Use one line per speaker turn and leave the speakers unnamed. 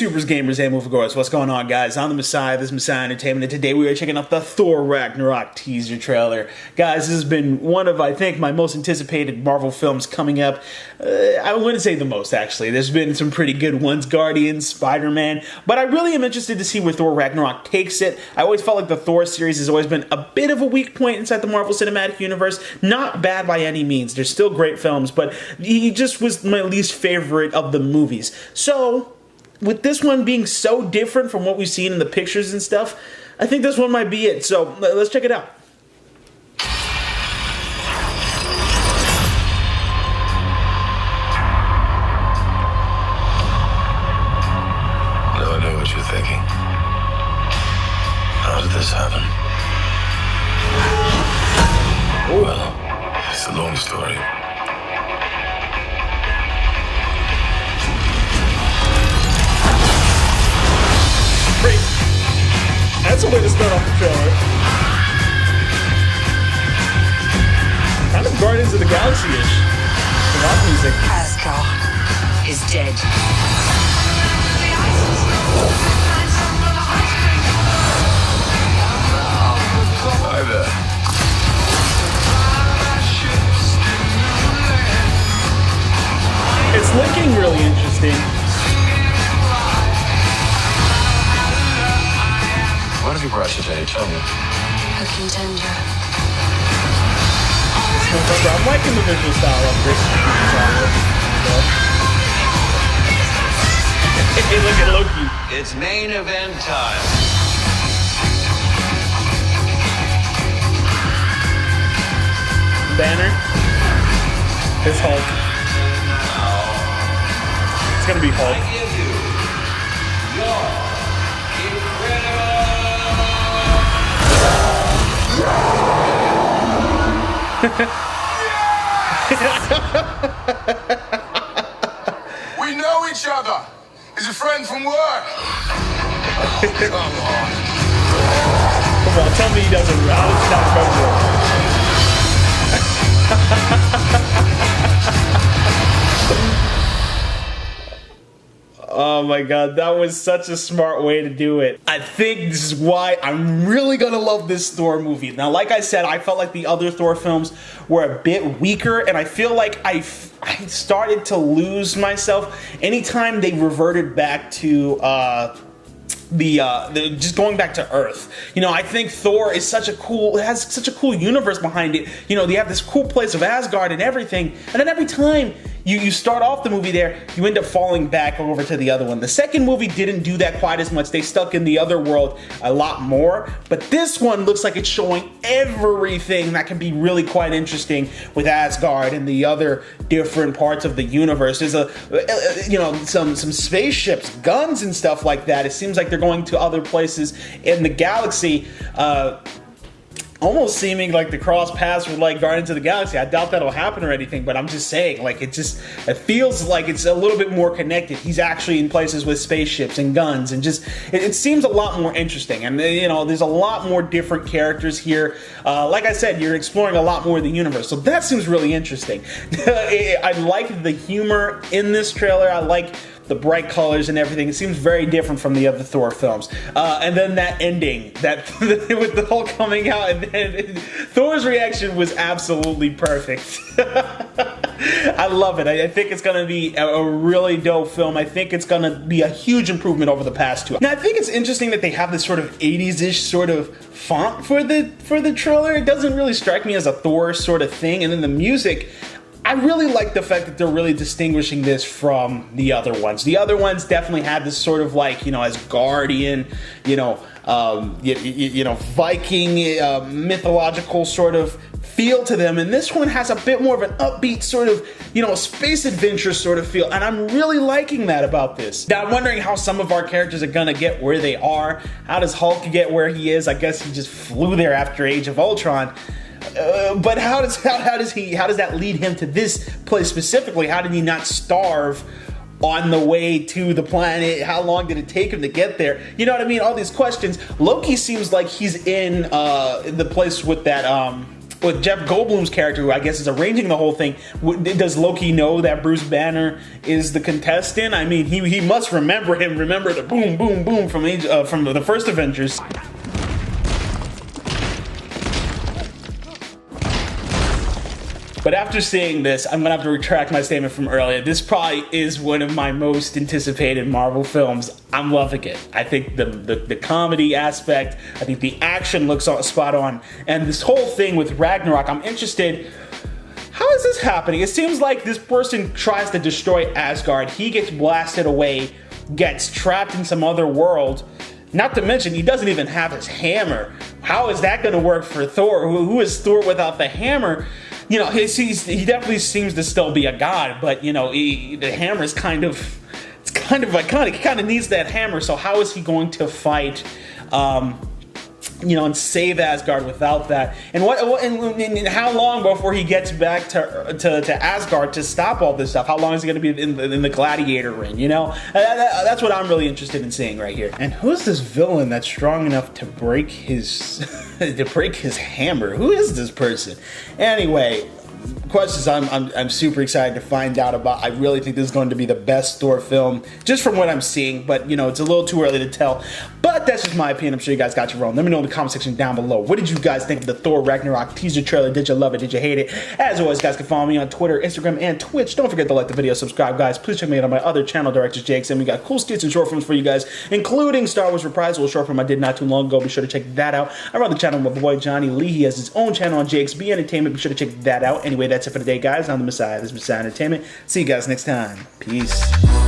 YouTubers, gamers, and moviegoers, what's going on, guys? I'm the Messiah, this is Messiah Entertainment, and today we are checking out the Thor Ragnorok teaser trailer. Guys, this has been one of, I think, my most anticipated Marvel films coming up. I wouldn't say the most, actually. There's been some pretty good ones, Guardians, Spider-Man, but I really am interested to see where Thor Ragnarok takes it. I always felt like the Thor series has always been a bit of a weak point inside the Marvel Cinematic Universe. Not bad by any means. They're still great films, but he just was my least favorite of the movies. So, with this one being so different from what we've seen in the pictures and stuff, I think this one might be it. So, let's check it out.
Now I know what you're thinking. How did this happen? Well, it's a long story.
That's a way to start off the trailer. Kind of Guardians of the Galaxy-ish. The rock music.
Asgard is dead.
Hi there.
It's looking really interesting.
What have you brought today? Tell me.
A contender.
I'm liking the visual style of this. Hey, look at Loki.
It's main event time.
Banner. It's Hulk. It's gonna be Hulk.
I give you your incredible.
We know each other. He's a friend from work. Come on.
Come on, tell me he doesn't. Not remember. Oh my god, that was such a smart way to do it. I think this is why I'm really gonna love this Thor movie. Now, like I said, I felt like the other Thor films were a bit weaker, and I feel like I started to lose myself anytime they reverted back to just going back to Earth. You know, I think Thor is has such a cool universe behind it. You know, they have this cool place of Asgard and everything, and then every time you start off the movie there, you end up falling back over to the other one. The second movie didn't do that quite as much. They stuck in the other world a lot more, but this one looks like it's showing everything that can be really quite interesting with Asgard and the other different parts of the universe. There's some spaceships, guns and stuff like that. It seems like they're going to other places in the galaxy, almost seeming like the cross paths with like Guardians of the Galaxy. I doubt that'll happen or anything, but I'm just saying, like, it feels like it's a little bit more connected. He's actually in places with spaceships and guns, and just it seems a lot more interesting. And you know, there's a lot more different characters here. Like I said, you're exploring a lot more of the universe, so that seems really interesting. I like the humor in this trailer. I like the bright colors and everything. It seems very different from the other Thor films. And then that ending, that with the Hulk coming out, and then Thor's reaction was absolutely perfect. I love it. I think it's gonna be a really dope film. I think it's gonna be a huge improvement over the past two. Now, I think it's interesting that they have this sort of 80s-ish sort of font for the trailer. It doesn't really strike me as a Thor sort of thing. And then the music, I really like the fact that they're really distinguishing this from the other ones. The other ones definitely had this sort of like, you know, Asgardian, Viking, mythological sort of feel to them, and this one has a bit more of an upbeat sort of, space adventure sort of feel, and I'm really liking that about this. Now, I'm wondering how some of our characters are gonna get where they are. How does Hulk get where he is? I guess he just flew there after Age of Ultron. But how does that lead him to this place specifically? How did he not starve on the way to the planet? How long did it take him to get there? You know what I mean? All these questions. Loki seems like he's in the place with that with Jeff Goldblum's character, who I guess is arranging the whole thing, does Loki know that Bruce Banner is the contestant? I mean, he must remember him. Remember the boom, boom, boom from the first Avengers. But after seeing this, I'm gonna have to retract my statement from earlier. This probably is one of my most anticipated Marvel films. I'm loving it. I think the comedy aspect, I think the action looks spot on, and this whole thing with Ragnarok, I'm interested. How is this happening? It seems like this person tries to destroy Asgard. He gets blasted away, gets trapped in some other world. Not to mention, he doesn't even have his hammer. How is that going to work for Thor? Who is Thor without the hammer? You know, he definitely seems to still be a god, but you know, the hammer is kind of iconic. He kind of needs that hammer. So how is he going to fight? You know, and save Asgard without that? And and how long before he gets back to Asgard to stop all this stuff? How long is he going to be in the gladiator ring? You know, that's what I'm really interested in seeing right here. And who's this villain that's strong enough to break his his hammer? Who is this person? Anyway, questions I'm super excited to find out about. I really think this is going to be the best Thor film, just from what I'm seeing, but you know, it's a little too early to tell. But that's just my opinion. I'm sure you guys got your own. Let me know in the comment section down below. What did you guys think of the Thor Ragnarok teaser trailer? Did you love it? Did you hate it? As always, guys can follow me on Twitter, Instagram, and Twitch. Don't forget to like the video, subscribe, guys. Please check me out on my other channel, Director's Jakes, and we got cool skits and short films for you guys, including Star Wars Reprisal, a short film I did not too long ago. Be sure to check that out. I run the channel with my boy Johnny Lee. He has his own channel on Jakes B Entertainment. Be sure to check that out. Anyway, that's it for today, guys. I'm the Messiah. This is Messiah Entertainment. See you guys next time. Peace.